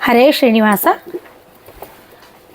ಹರೇ ಶ್ರೀನಿವಾಸ.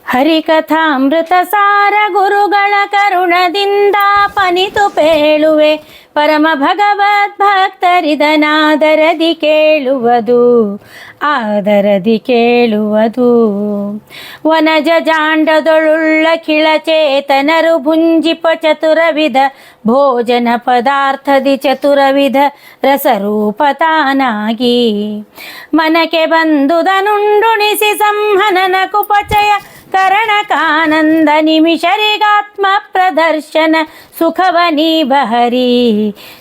ಹರಿಕಥಾಮೃತ ಸಾರ ಗುರುಗಳ ಕರುಣದಿಂದ ಪನಿತು ಪೇಳುವೆ, ಪರಮ ಭಗವದ್ಭಕ್ತರಿದನಾದರದಿ ಕೇಳುವುದು, ಆದರದಿ ಕೇಳುವುದು. ವನಜ ಜಾಂಡದೊಳುಳ್ಳ ಕಿಳಚೇತನರು ಭುಂಜಿಪ ಚತುರವಿಧ ಭೋಜನ ಪದಾರ್ಥದಿ ಚತುರವಿಧ ರಸರೂಪ ತಾನಾಗಿ, ಮನಕ್ಕೆ ಬಂದುದನುಂಡುಣಿಸಿ ಸಂಹನನ ಕುಪಚಯ ಕರಣಕಾನಂದ ನಿಮಿಷರಿಗಾತ್ಮ ಪ್ರದರ್ಶನ ಸುಖವನೀ ಬಹರಿ,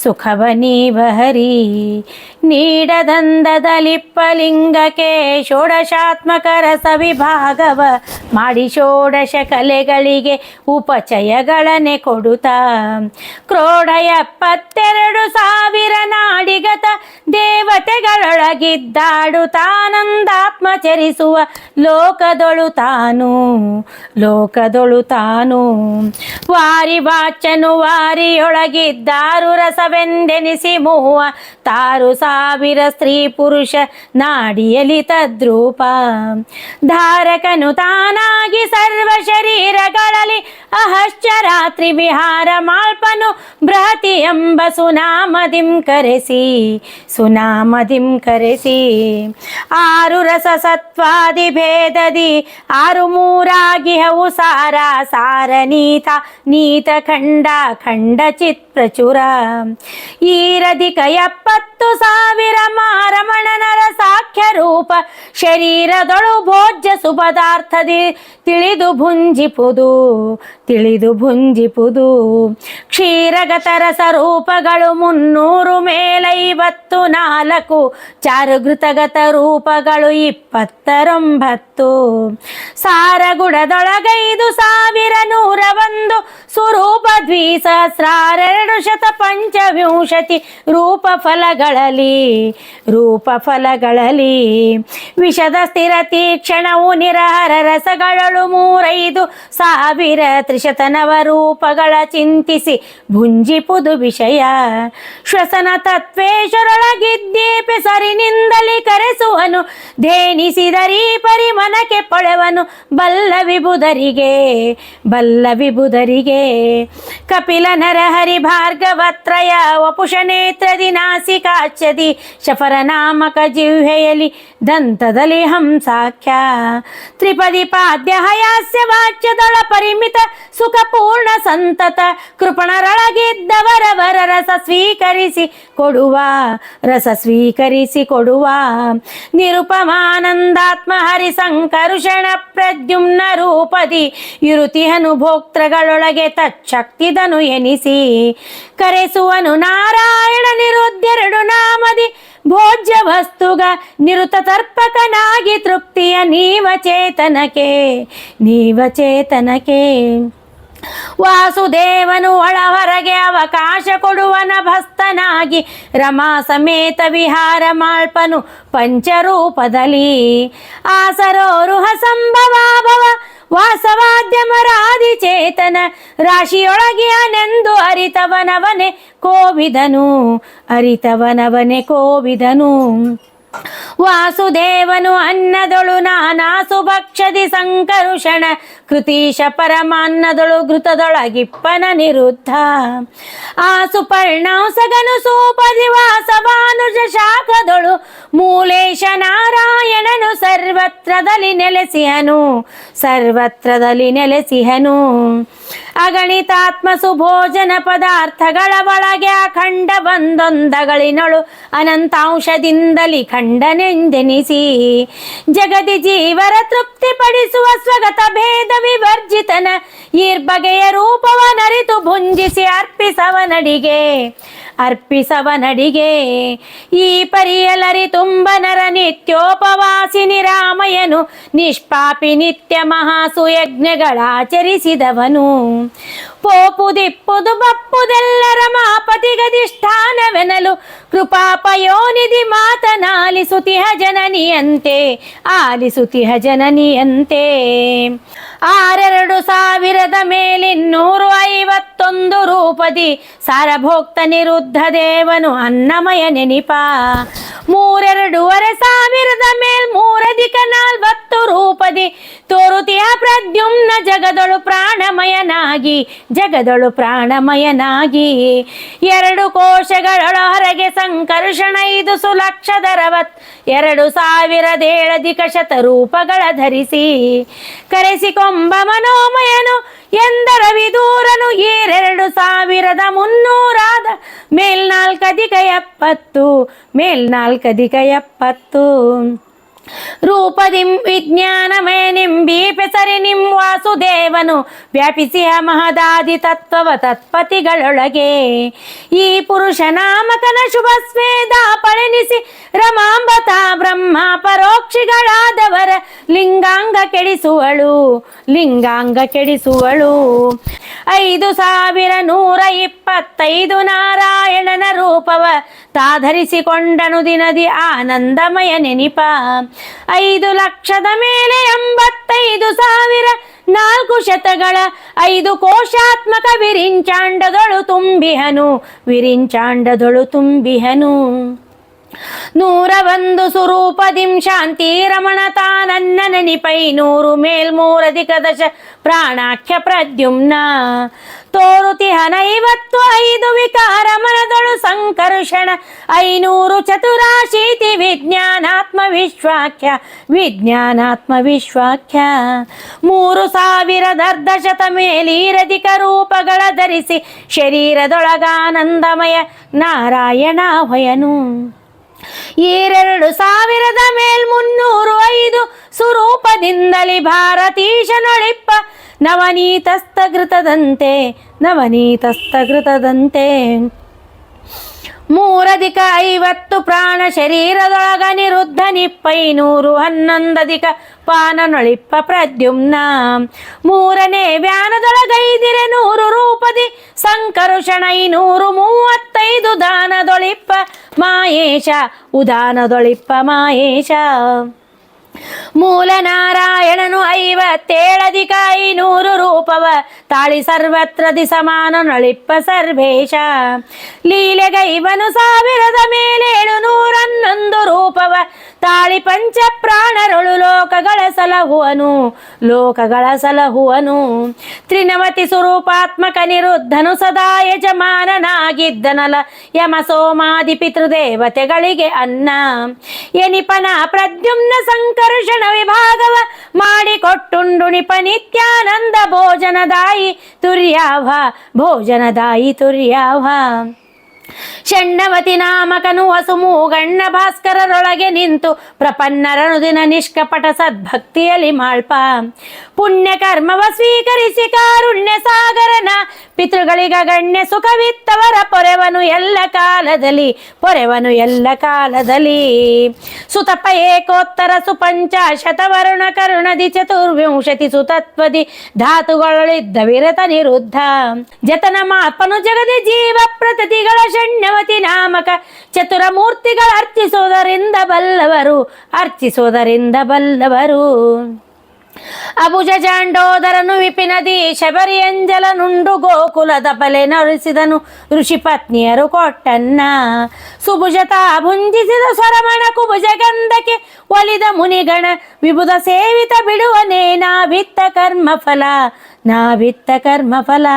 ಸುಖವನೀ ಬಹರಿ. ನೀಡದಂದದಲಿಪ್ಪಲಿಂಗಕ್ಕೆ ಷೋಡಶಾತ್ಮಕ ರಸ ವಿಭಾಗವ ಮಾಡಿ ಷೋಡಶ ಕಲೆಗಳಿಗೆ ಉಪಚಯಗಳನೆ ಕೊಡುತ್ತಾ, ಕ್ರೋಢ 72,000 ನಾಡಿಗತ ದೇವತೆಗಳೊಳಗಿದ್ದಾಡು ತಾನಂದಾತ್ಮ ಚರಿಸುವ ಲೋಕದೊಳು ತಾನು, ಲೋಕದೊಳು ತಾನು. ವಾರಿ ವಾಚನು ವಾರಿಯೊಳಗಿದ್ದಾರು ರಸವೆಂದೆನಿಸಿ 36,000 ಸ್ತ್ರೀ ಪುರುಷ ನಾಡಿಯಲಿ ತದ್ರೂಪ, ಧಾರಕನು ತಾನಾಗಿ ಸರ್ವ ಶರೀರಗಳಲ್ಲಿ ಅಹಶ್ಚರಾತ್ರಿ ವಿಹಾರ ಮಾಲ್ಪನು ಬೃಹತಿ ಎಂಬ ಸುನಾಮದಿಂ ಕರೆಸಿ, ಸುನಾಮದಿಂ ಕರೆಸಿ. 6 ರಸ ಸತ್ವಾದಿ ಭೇದದಿ 6 ಮೂರಾಗಿಹವು ಸಾರ, ಸಾರ ನೀತ ನೀತ ಖಂಡ ಖಂಡ ಚಿತ್ ಪ್ರಚುರ. ಈರಧಿಕ 70,000 ಮಾರಮಣನರ ಸಾಖ್ಯ ರೂಪ ಶರೀರದೊಳು ಭೋಜ್ಯ ಸುಪದಾರ್ಥದಿ ತಿಳಿದು ಭುಂಜಿಪುದು, ತಿಳಿದು ಭುಂಜಿಪುದು. ಕ್ಷೀರಗತ ರಸರೂಪಗಳು 300 ಮೇಲೈವತ್ತು 4, ಚಾರುಘೃತಗತ ರೂಪಗಳು 29. ಸಾರಗುಡದೊಳಗೈದು 1,101 ಸುರೂಪ ದ್ವಿಸಹಸ್ರಾರ 225 ರೂಪ ಫಲಗಳಲ್ಲಿ, ರೂಪ ಫಲಗಳಲ್ಲಿ. ವಿಷದ ಸ್ಥಿರ ತೀಕ್ಷಣವು ನಿರಹರ ರಸಗಳಳು 35,000 ತ್ರಿಶತನವ ರೂಪಗಳ ಚಿಂತಿಸಿ ಭುಂಜಿಪುದು ವಿಷಯ. ಶ್ವಸನ ತತ್ವೇಶ್ವರೊಳಗಿದ್ದೀಪೆ ಸರಿನಿಂದಲಿ ಕರೆಸುವನು, ಧೇನಿಸಿದರೀ ಪರಿಮನಕ್ಕೆ ಪೊಳೆವನು ಬಲ್ಲ ವಿಬುಧರಿಗೆ, ಬಲ್ಲ ವಿಬುಧರಿಗೆ. ಕಪಿಲ ನರಹರಿ ಭಾರ್ಗವತ್ರಯ ವಪುಷ ನೇತ್ರದಿ ನಾಸಿಕಾಚ್ಯದಿ ಶಫರ ನಾಮಕ ಜಿಹ್ವೆಯಲಿ ದಂತದಲ್ಲಿ ಹಂಸಾಖ್ಯ. ತ್ರಿಪದಿ ಪಾದ್ಯ ಹಯಾಸ್ಯ ವಾಚ್ಯದೊಳ ಪರಿಮಿತ ಸುಖ ಪೂರ್ಣ ಸಂತತ ಕೃಪಣರೊಳಗಿದ್ದವರವರ ರಸ ಸ್ವೀಕರಿಸಿ ಕೊಡುವ, ರಸ ಸ್ವೀಕರಿಸಿ ಕೊಡುವ. ನಿರುಪಮಾನಂದಾತ್ಮ ಹರಿ ಸಂಕರುಷಣ ಪ್ರದ್ಯುಮ್ನ ರೂಪದಿ ಇರುತಿಹನು ಭೋಕ್ತೃಗಳೊಳಗೆ ತಚ್ಛಕ್ತಿದನು ಎನಿಸಿ ಕರೆಸುವನು ನಾರಾಯಣ ನಿರುದ್ಧೆರಡು ನಾಮದಿ ಭೋಜ್ಯ ವಸ್ತುಗ ನಿರುತ ತರ್ಪಕನಾಗಿ ತೃಪ್ತಿಯ ನೀವ ಚೇತನಕ್ಕೆ, ನೀವ ಚೇತನಕ್ಕೆ. ವಾಸುದೇವನು ಒಳ ಹೊರಗೆ ಅವಕಾಶ ಕೊಡುವನ ಭಸ್ತನಾಗಿ ರಮಾ ಸಮೇತ ವಿಹಾರ ಮಾಳ್ಪನು ಪಂಚರೂಪದಲ್ಲಿ. ಆಸರೋರುಹ ಸಂಭವಾಭವ ವಾಸವಾದ್ಯಮರಾದಿ ಚೇತನ ರಾಶಿಯೊಳಗಿಯನೆಂದು ಅರಿತವನವನೆ ಕೋವಿದನು, ಅರಿತವನವನೆ ಕೋವಿದನು. ವಾಸುದೇವನು ಅನ್ನದೊಳು ನಾನಾಸು ಭಕ್ಷದಿ ಸಂಕರುಷಣ ಕೃತೀಶ ಪರಮಾನ್ನದೊಳು ಘೃತದೊಳಗಿಪ್ಪನ ನಿರುದ್ಧ. ಆಸು ಪರ್ಣಾಂಸಗನು ಸೂಪದಿ ವಾಸವಾನುಜ ಶಾಖದೊಳು ಮೂಲೇಶ ನಾರಾಯಣನು ಸರ್ವತ್ರದಲ್ಲಿ ನೆಲೆಸಿಹನು, ಸರ್ವತ್ರದಲ್ಲಿ ನೆಲೆಸಿಹನು. ಅಗಣಿತಾತ್ಮ ಸುಭೋಜನ ಪದಾರ್ಥಗಳ ಒಳಗೆ ಅಖಂಡ ಬಂದೊಂದಗಳಿನೊಳು ಅನಂತಾಂಶದಿಂದಲಿ ಖಂಡನೆಂದೆನಿಸಿ ಜಗದಿ ಜೀವರ ತೃಪ್ತಿಪಡಿಸುವ ಸ್ವಗತ ಭೇದ ವಿವರ್ಜಿತನ ಈರ್ಬಗೆಯ ರೂಪವನರಿತು ಭುಂಜಿಸಿ ಅರ್ಪಿಸವನಡಿಗೆ, ಅರ್ಪಿಸವನಡಿಗೆ. ಈ ಪರಿಯಲರಿ ತುಂಬನರ ನಿತ್ಯೋಪವಾಸಿ ನಿರಾಮಯನು ನಿಷ್ಪಾಪಿ ನಿತ್ಯ ಮಹಾಸುಯಜ್ಞಗಳಾಚರಿಸಿದವನು. ಪೋಪು ದಿಪ್ಪುದು ಬಪ್ಪುದೆಲ್ಲರ ಮಾಪತಿಗಧಿಷ್ಠಾನವೆನಲು ಕೃಪಾಪಯೋನಿಧಿ ಮಾತನಾಲಿಸುತಿಹ ಜನನಿಯಂತೆ, ಆಲಿಸುತಿಹ ಜನನಿಯಂತೆ. 6,200 ಮೇಲಿನ್ನೂರು ರೂಪದಿ ಸಾರಭೋಕ್ತ ನಿರುದ್ಧ ದೇವನು ಅನ್ನಮಯ ನೆನಿಪ. 3,2,500 ಮೇಲ್ 3 ಅಧಿಕ ಪ್ರಾಣಮಯನಾಗಿ ಜಗದೊಳು ಪ್ರಾಣಮಯನಾಗಿ ಎರಡು ಕೋಶಗಳೊಳ ಹೊರಗೆ ಸಂಕರ್ಷಣ 5 ಸುಲಕ್ಷದರವತ್ 2000 ಶತರೂಪಗಳ ಧರಿಸಿ ಕರೆಸಿಕೊಂಬ ಮನೋಮಯನು ಎಂದರ ವಿದೂರನು 2300 ಮೇಲ್ನಾಲ್ಕಧಿಕ 70 ರೂಪದಿಂ ವಿಜ್ಞಾನಮಯನಿಂ ಬೀಪೆಸರಿನಿಂ ವಾಸುದೇವನು ವ್ಯಾಪಿಸಿಯ ಮಹದಾದಿ ತತ್ವವ ತತ್ಪತಿಗಳೊಳಗೆ ಈ ಪುರುಷ ನಾಮಕನ ಶುಭ ಸ್ವೇದ ಪಳನಿಸಿ ರಮಾಂಬತ ಬ್ರಹ್ಮ ಪರೋಕ್ಷಿಗಳಾದವರ ಲಿಂಗಾಂಗ ಕೆಡಿಸುವಳು 5125 ನಾರಾಯಣನ ರೂಪವ ತಾಧರಿಸಿಕೊಂಡನು ದಿನದಿ ಆನಂದಮಯ ನೆನಿಪ 5 ಲಕ್ಷದ ಮೇಲೆ 85,400 5 ಕೋಶಾತ್ಮಕ ವಿರಿಂಚಾಂಡದೊಳು ತುಂಬಿಹನು 101 ಸುರೂಪದಿಂ ಶಾಂತಿ ರಮಣ ತಾನನ್ನ ನೆನಿಪೈ 100 ಮೇಲ್ಮೂರಧಿಕದಶ ಪ್ರಾಣಾಖ್ಯ ಪ್ರದ್ಯುಮ್ನ ತೋರುತಿಹ 55 ವಿಕಾರ ಮನದೊಳು ಸಂಕರ್ಷಣ 500 ಚತುರಾಶೀತಿ ವಿಜ್ಞಾನಾತ್ಮ ವಿಶ್ವಾಖ್ಯ 3000 ಮೇಲೀರಧಿಕ ರೂಪಗಳ ಧರಿಸಿ ಶರೀರದೊಳಗಾನಂದಮಯ ನಾರಾಯಣ ಹೊಯನು 2305 ಸ್ವರೂಪದಿಂದಲಿ ಭಾರತೀಶನೊಳಿಪ್ಪ ನವನೀತಸ್ಥಘೃತದಂತೆ 350 ಪ್ರಾಣ ಶರೀರದೊಳಗ ನಿರುದ್ಧ 511 ಪಾನನೊಳಿಪ್ಪ ಪ್ರದ್ಯುಮ್ನ 3ನೇ ವ್ಯಾನದೊಳಗೈದಿರೆ 100 ರೂಪದಿ ಸಂಕರುಷಣ 535 ದಾನದೊಳಿಪ್ಪ ಮಾಯೇಶ ಮೂಲ ನಾರಾಯಣನು 57 ರೂಪವ ತಾಳಿ ಸರ್ವತ್ರದಿ ಸಮಾನನೊಳಿಪ್ಪ ಸರ್ವೇಶ ಲೀಲೆಗೈವನು 1000 ಮೇಲೆ 711 ರೂಪವ ತಾಳಿ ಪಂಚ ಪ್ರಾಣರೊಳು ಲೋಕಗಳ ಸಲಹುವನು ತ್ರಿನವತಿ ಸ್ವರೂಪಾತ್ಮಕ ನಿರುದ್ಧನು ಸದಾ ಯಜಮಾನನಾಗಿದ್ದನಲ ಯಮ ಸೋಮಾದಿ ಪಿತೃದೇವತೆಗಳಿಗೆ ಅನ್ನ ಎನಿಪನ ಪ್ರದ್ಯುಮ್ನ ಸಂಕರ್ಷಣ ವಿಭಾಗವ ಮಾಡಿಕೊಟ್ಟುಂಡು ನಿಪ ನಿತ್ಯಾನಂದ ಭೋಜನದಾಯಿ ತುರ್ಯಾವ ಷಣ್ಣವತಿ ನಾಮಕನು ವಸುಮೂಗಣ್ಣ ಭಾಸ್ಕರರೊಳಗೆ ನಿಂತು ಪ್ರಪನ್ನರನು ದಿನ ನಿಷ್ಕಪಟ ಸದ್ಭಕ್ತಿಯಲ್ಲಿ ಮಾಳ್ಪ ಪುಣ್ಯ ಕರ್ಮವ ಸ್ವೀಕರಿಸಿ ಕಾರುಣ್ಯ ಸಾಗರನ ಪಿತೃಗಳಿಗ ಗಣ್ಯ ಸುಖವಿತ್ತವರ ಪೊರೆವನು ಎಲ್ಲ ಕಾಲದಲ್ಲಿ ಸುತಪ ಏಕೋತ್ತರ ಸುಪಂಚಾಶತವರುಣ ಕರುಣದಿ 24 ಸುತತ್ವದಿ ಧಾತುಗಳಿದ್ದ ವಿರತ ನಿರುದ್ಧ ಜತನ ಮಾಪನು ಜಗದಿ ಜೀವ ಪ್ರತತಿಗಳ ಷಣ್ಣವತಿ ನಾಮಕ ಚತುರಮೂರ್ತಿಗಳ ಅರ್ಚಿಸೋದರಿಂದ ಬಲ್ಲವರು ಅಬುಜ ಜಾಂಡೋದರನು ವಿಪಿನದಿ ಶಬರಿಯಂಜಲನುಂಡು ಗೋಕುಲದ ಬಲೆ ನರಿಸಿದನು ಋಷಿ ಪತ್ನಿಯರು ಕೊಟ್ಟನ್ನ ಸುಭುಜತಾ ಭುಂಜಿಸಿದ ಸ್ವರಮಣ ಕುಭುಜ ಗಂಧಕ್ಕೆ ಒಲಿದ ಮುನಿಗಣ ವಿಬುಧ ಸೇವಿತ ಬಿಡುವನೇ ನಾಭಿತ್ತ ಕರ್ಮಫಲ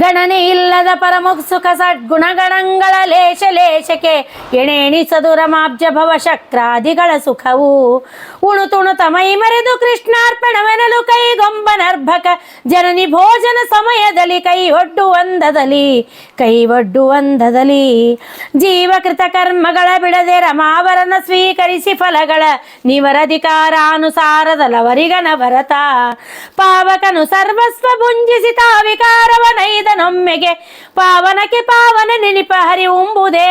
ಗಣನೆ ಇಲ್ಲದ ಪರಮುಖ ಸುಖ ಸದ್ಗುಣಗಣಗಳ ಲೇಷಕ್ಕೆ ಎಣೆಣಿಸದು ರಮಾಬ್ಜ ಭವ ಶಕ್ರಾದಿಗಳ ಸುಖವು ಉಣುತುಣುತ ಮೈ ಮರೆದು ಕೃಷ್ಣಾರ್ಪಣವೆನಲು ಕೈಗೊಂಬನರ್ಭಕ ಜನನಿ ಭೋಜನ ಸಮಯದಲ್ಲಿ ಕೈವಡ್ಡುವಂದದಲ್ಲಿ ಜೀವಕೃತ ಕರ್ಮಗಳ ಬಿಡದೆ ರಮಾವರನ ಸ್ವೀಕರಿಸಿ ಫಲಗಳ ನಿವರಧಿಕಾರಾನುಸಾರದಲವರಿಗನ ಭರತ ಪಾವಕನು ಸರ್ವಸ್ವ ಭುಂಜಿಸಿ ತಾವಿಕಾರವ ನೈದನೊಮ್ಮೆಗೆ ಪಾವನಕ್ಕೆ ಪಾವನ ನೆನಿಪ ಹರಿವುಂಬುದೇ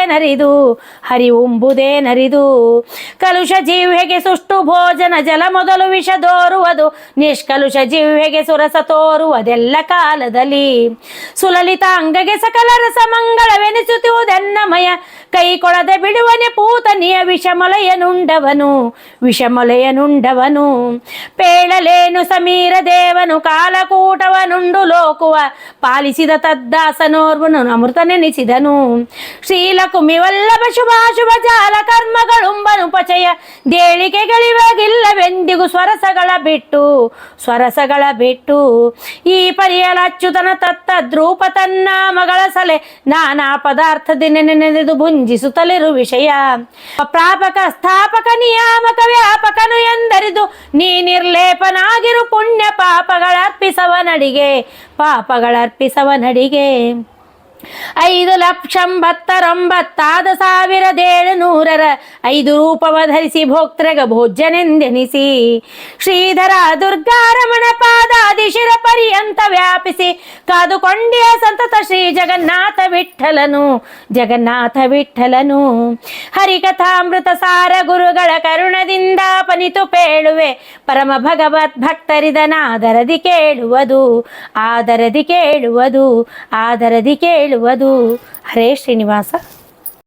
ನರಿದು ಕಲುಷ ಜಿಹ್ವೆಗೆ ಸುಷ್ಟು ಭೋಜನ ಜಲ ಮೊದಲು ವಿಷ ದೋರುವುದು ನಿಷ್ಕಲುಷ ಜಿಹ್ವೆಗೆ ಸುರಸ ತೋರುವುದೆಲ್ಲ ಕಾಲದಲ್ಲಿ ಸುಲಲಿತ ಅಂಗಗೆ ಸಕಲ ರಸ ಮಂಗಳವೆನಿಸುತ್ತಿರುವುದೆನ್ನಮಯ ಕೈ ಕೊಡದೆ ಬಿಡುವನೆ ಪೂತನಿಯ ವಿಷಮೊಲೆಯನುಂಡವನು ಪೇಳಲೇನು ಸಮೀರ ದೇವನು ಕಾಲಕೂಟವನುಂಡು ಲೋಕುವ ಆಲಿಸಿದ ತದ್ದಾಸನೋರ್ವನು ಅಮೃತ ನೆನೆಸಿದನು. ಶ್ರೀಲಕುಮಿ ವಲ್ಲಭ ಶುಭಾಶುಭ ಜಾಲ ಕರ್ಮಗಳುಂಬನುಪಚಯ ದೇಳಿಕೆಗಳಿವಾಗಿಲ್ಲವೆಂದಿಗೂ ಸ್ವರಸಗಳ ಬಿಟ್ಟು ಈ ಪರಿಯಲಚ್ಯುತನ ತತ್ತ ದ್ರೂಪ ತನ್ನ ಮಗಳ ಸಲೆ ನಾನಾ ಪದಾರ್ಥದಿಂದ ನೆನೆದು ಭುಂಜಿಸುತ್ತಲಿರು ವಿಷಯ ಪ್ರಾಪಕ ಸ್ಥಾಪಕ ನಿಯಾಮಕ ವ್ಯಾಪಕನು ಎಂದರಿದು ನೀ ನಿರ್ಲೇಪನಾಗಿರು ಪುಣ್ಯ ಪಾಪಗಳರ್ಪಿಸವನಡಿಗೆ 5,72,700 5 ರೂಪವ ಧರಿಸಿ ಭೋಕ್ತೃಗ ಭೋಜ್ಯನೆಂದೆನಿಸಿ ಶ್ರೀಧರ ದುರ್ಗಾರಮಣ ಪಾದಾದಿಶಿರ ಪರ್ಯಂತ ವ್ಯಾಪಿಸಿ ಕಾದುಕೊಂಡಿಯ ಸಂತತ ಶ್ರೀ ಜಗನ್ನಾಥ ವಿಠ್ಠಲನು ಹರಿಕಥಾಮೃತ ಸಾರ ಗುರುಗಳ ಕರುಣದಿಂದ ಪನಿತು ಪೇಳುವೆ ಪರಮ ಭಗವತ್ ಭಕ್ತರಿದನಾದರದಿ ಕೇಳುವುದು. ಹರೇ ಶ್ರೀನಿವಾಸ.